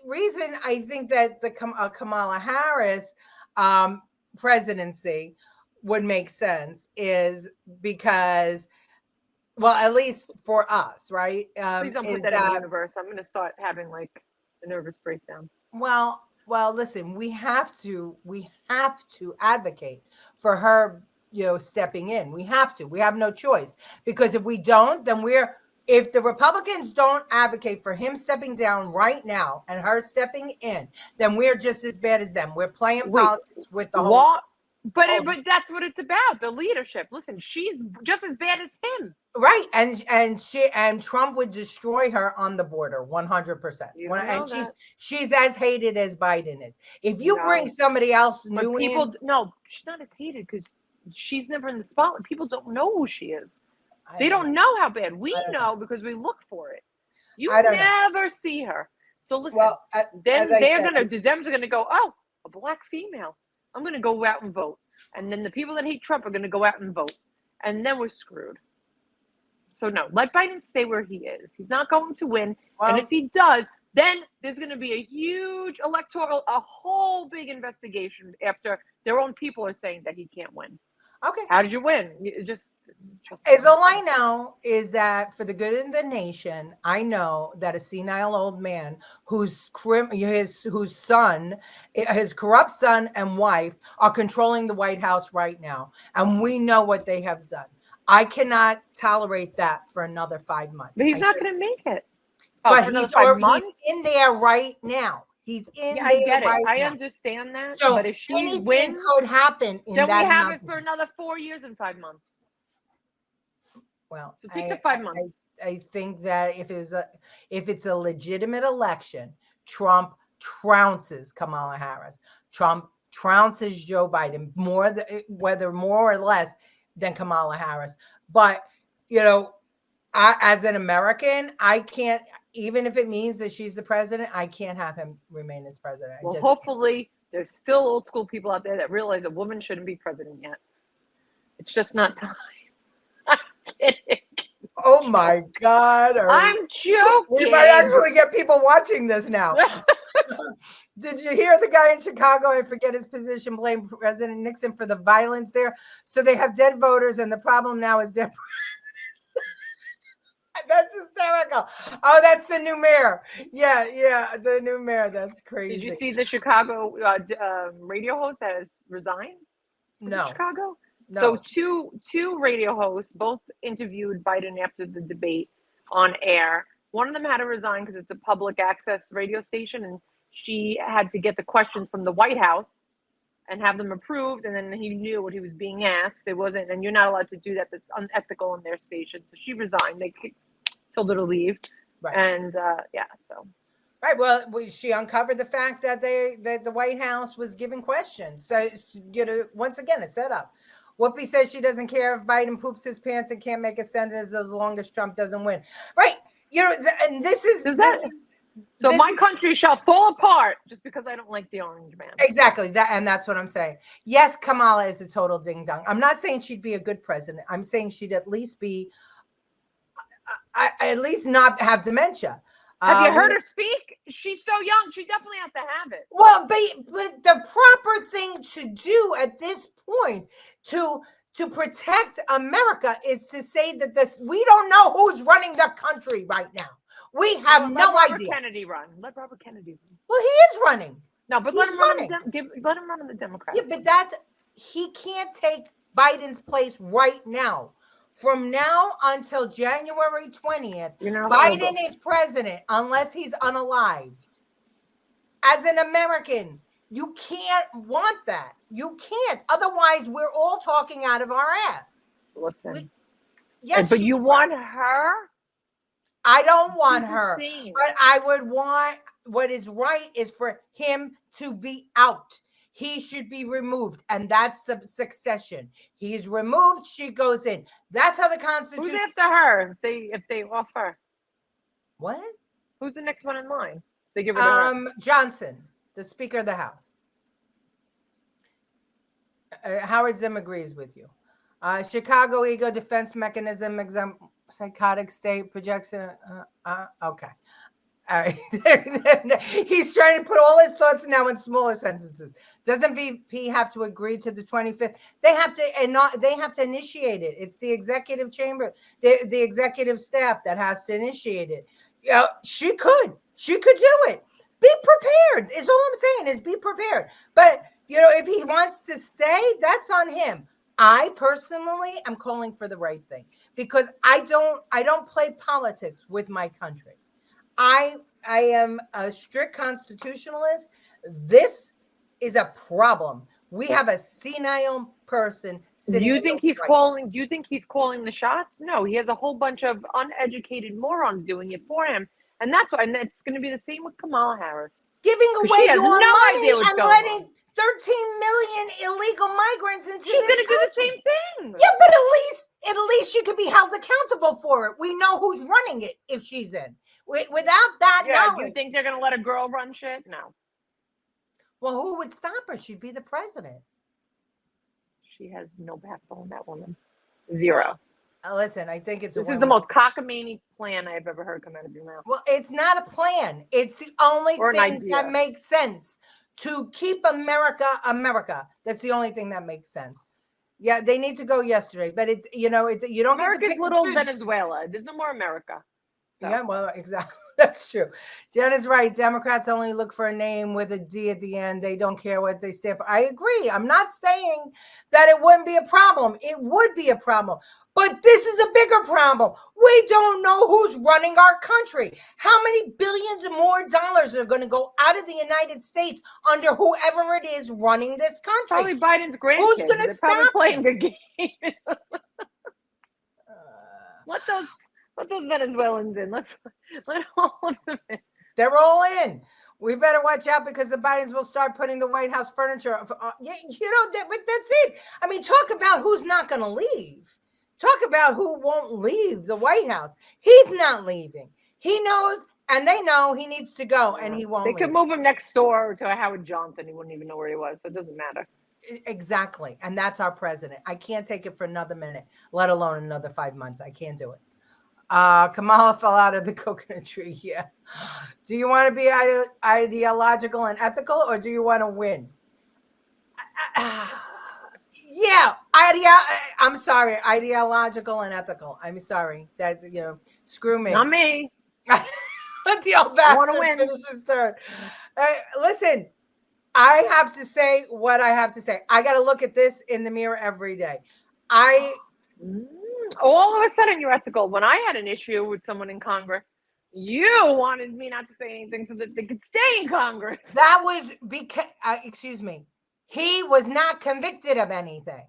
reason I think that the Kamala Harris presidency would make sense is because, well, at least for us, right? Please don't put Is that in the that universe. I'm going to start having like a nervous breakdown. well, listen, we have to advocate for her, stepping in. We have no choice, because if we don't, then if the Republicans don't advocate for him stepping down right now and her stepping in, then we're just as bad as them. We're playing Wait, politics with the whole. what? But that's what it's about. The leadership. Listen, she's just as bad as him. Right, and Trump would destroy her on the border 100%. You don't know And that. she's as hated as Biden is. If you bring No. somebody else But new people, in, no, she's not as hated because she's never in the spotlight. People don't know who she is. They don't know how bad. We know because we look for it. You I don't know. never see her. So listen, Well, then as I they're said, gonna, the Dems are gonna go, oh, a black female. I'm gonna go out and vote. And then the people that hate Trump are gonna go out and vote. And then we're screwed. So no, let Biden stay where he is. He's not going to win. And if he does, then there's going to be a huge a whole big investigation after their own people are saying that he can't win. okay. How did you win? You just trust Is me. all I know is that for the good of the nation, I know that a senile old man whose son, his corrupt son and wife are controlling the White House right now, and we know what they have done. I cannot tolerate that for another 5 months. But he's not going to make it. But for another he's 5 months? in there right now. He's in Yeah, there I get it. right I now. understand that. So but if she anything wins, could happen in then that we have amount it for another 4 years and 5 months. Well, So take the 5 months. I think that if it's a legitimate election, Trump trounces Kamala Harris. Trump trounces Joe Biden whether more or less than Kamala Harris. But as an American, I can't. Even if it means that she's the president, I can't have him remain as president. Well, hopefully, there's still old school people out there that realize a woman shouldn't be president yet. It's just not time. I'm kidding. Oh my God! I'm joking. We might actually get people watching this now. Did you hear the guy in Chicago? I forget his position. Blamed President Nixon for the violence there. So they have dead voters, and the problem now is dead presidents. That's hysterical. Oh, that's the new mayor. Yeah, the new mayor. That's crazy. Did you see the Chicago radio host that has resigned? No. Chicago? No. So two radio hosts both interviewed Biden after the debate on air. One of them had to resign because it's a public access radio station, and she had to get the questions from the White House and have them approved, and then he knew what he was being asked. It wasn't, and you're not allowed to do that. That's unethical in their station. So she resigned. They told her to leave. Right. And so. Right. Well, she uncovered the fact that the White House was giving questions. So, once again, a setup. Whoopi says she doesn't care if Biden poops his pants and can't make a sentence as long as Trump doesn't win. Right. And this is my country shall fall apart just because I don't like the orange man. Exactly. That's what I'm saying. Yes, Kamala is a total ding dong. I'm not saying she'd be a good president. I'm saying she'd at least be, at least not have dementia. Have you heard her speak? She's so young. She definitely has to have it. Well, but the proper thing to do at this point to protect America is to say that we don't know who's running the country right now. We have no idea. Let Robert Kennedy run. Well, he is running. No, but let him run on the Democrats. Yeah, but he can't take Biden's place right now. From now until January 20th, Biden is president unless he's unalived. As an American, you can't want that. You can't. Otherwise, we're all talking out of our ass. Listen. Yes, but you want her? I don't want her. But I would want, what is right is for him to be out. He should be removed, and that's the succession. He's removed, she goes in. That's how the Constitution. Who's after her? If they off her, what? Who's the next one in line? They give her Johnson, the Speaker of the House. Howard Zim agrees with you. Chicago ego defense mechanism, psychotic state projection. Okay. All right. He's trying to put all his thoughts now in smaller sentences. Doesn't VP have to agree to the 25th? They have to, and not, they have to initiate it. It's the executive chamber, the executive staff that has to initiate it. She could do it. Be prepared is all I'm saying, is be prepared. But if he wants to stay, that's on him. I personally am calling for the right thing, because I don't play politics with my country. I am a strict constitutionalist. This is a problem. We have a senile person sitting. Do you think he's calling the shots? No, he has a whole bunch of uneducated morons doing it for him. And that's why, and it's going to be the same with Kamala Harris. Giving away your money and letting 13 million illegal migrants into this country. She's going to do the same thing. Yeah, but at least she could be held accountable for it. We know who's running it if she's in. Without that knowledge. You think they're going to let a girl run shit? No. Well, who would stop her? She'd be the president. She has no backbone, that woman. Zero. Listen, I think this is the most cockamamie plan I've ever heard come out of your mouth. Well, it's not a plan. It's the only thing that makes sense to keep America. That's the only thing that makes sense. Yeah, they need to go yesterday, but you don't get to pick. America's little Venezuela. There's no more America. So. Yeah, well, exactly. That's true. Jen is right. Democrats only look for a name with a D at the end. They don't care what they stand for. I agree. I'm not saying that it wouldn't be a problem. It would be a problem. But this is a bigger problem. We don't know who's running our country. How many billions more dollars are going to go out of the United States under whoever it is running this country? Probably Biden's grandkids. Who's going to stop playing the game? Let those Venezuelans in. Let all of them in. They're all in. We better watch out, because the Bidens will start putting the White House furniture. But that's it. I mean, talk about who's not going to leave. Talk about who won't leave the White House. He's not leaving. He knows, and they know he needs to go, and he won't. They could move him next door to Howard Johnson. He wouldn't even know where he was, so it doesn't matter. Exactly. And that's our president. I can't take it for another minute, let alone another 5 months. I can't do it. Kamala fell out of the coconut tree. Yeah. Do you want to be ideological and ethical, or do you want to win? Yeah. I'm sorry. Ideological and ethical. I'm sorry. That, screw me. Not me. Let the old bastard finish his turn. Listen, I have to say what I have to say. I got to look at this in the mirror every day. All of a sudden you're ethical. When I had an issue with someone in Congress, you wanted me not to say anything so that they could stay in Congress. That was because, excuse me, he was not convicted of anything.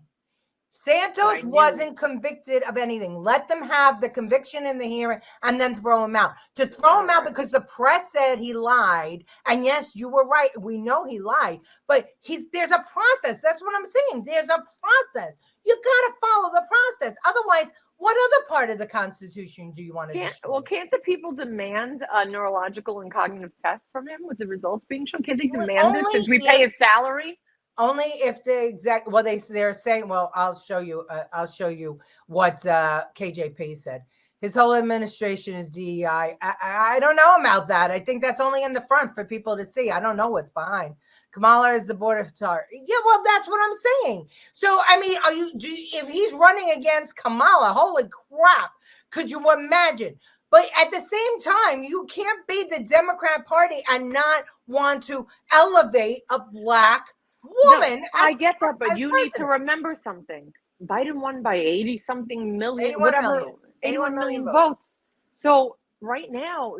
Santos wasn't convicted of anything. Let them have the conviction in the hearing and then throw him out. To throw him out because the press said he lied. And yes, you were right. We know he lied. But there's a process. That's what I'm saying. There's a process. You got to follow the process. Otherwise, what other part of the Constitution do you want to destroy? Well, can't the people demand a neurological and cognitive test from him with the results being shown? Can't they demand it since we pay his salary? Only if they're saying, well, I'll show you what KJP said. His whole administration is DEI. I don't know about that. I think that's only in the front for people to see. I don't know what's behind. Kamala is the board of tar. Yeah, well, that's what I'm saying. So, I mean, if he's running against Kamala, holy crap, could you imagine? But at the same time, you can't be the Democrat Party and not want to elevate a black woman. No, I get that, but you need to remember something. Biden won by 80-something million, 81 million votes. So right now,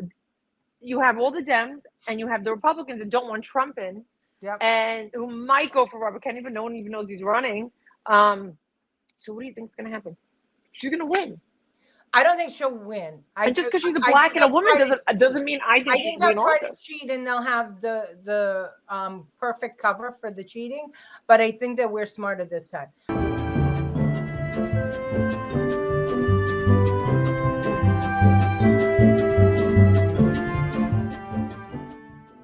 you have all the Dems and you have the Republicans that don't want Trump in, and who might go for Robert Kennedy, but no one even knows he's running. So what do you think is going to happen? She's going to win. I don't think she'll win. And just because she's a black and a woman doesn't mean I think they'll try to cheat and they'll have the perfect cover for the cheating. But I think that we're smarter this time.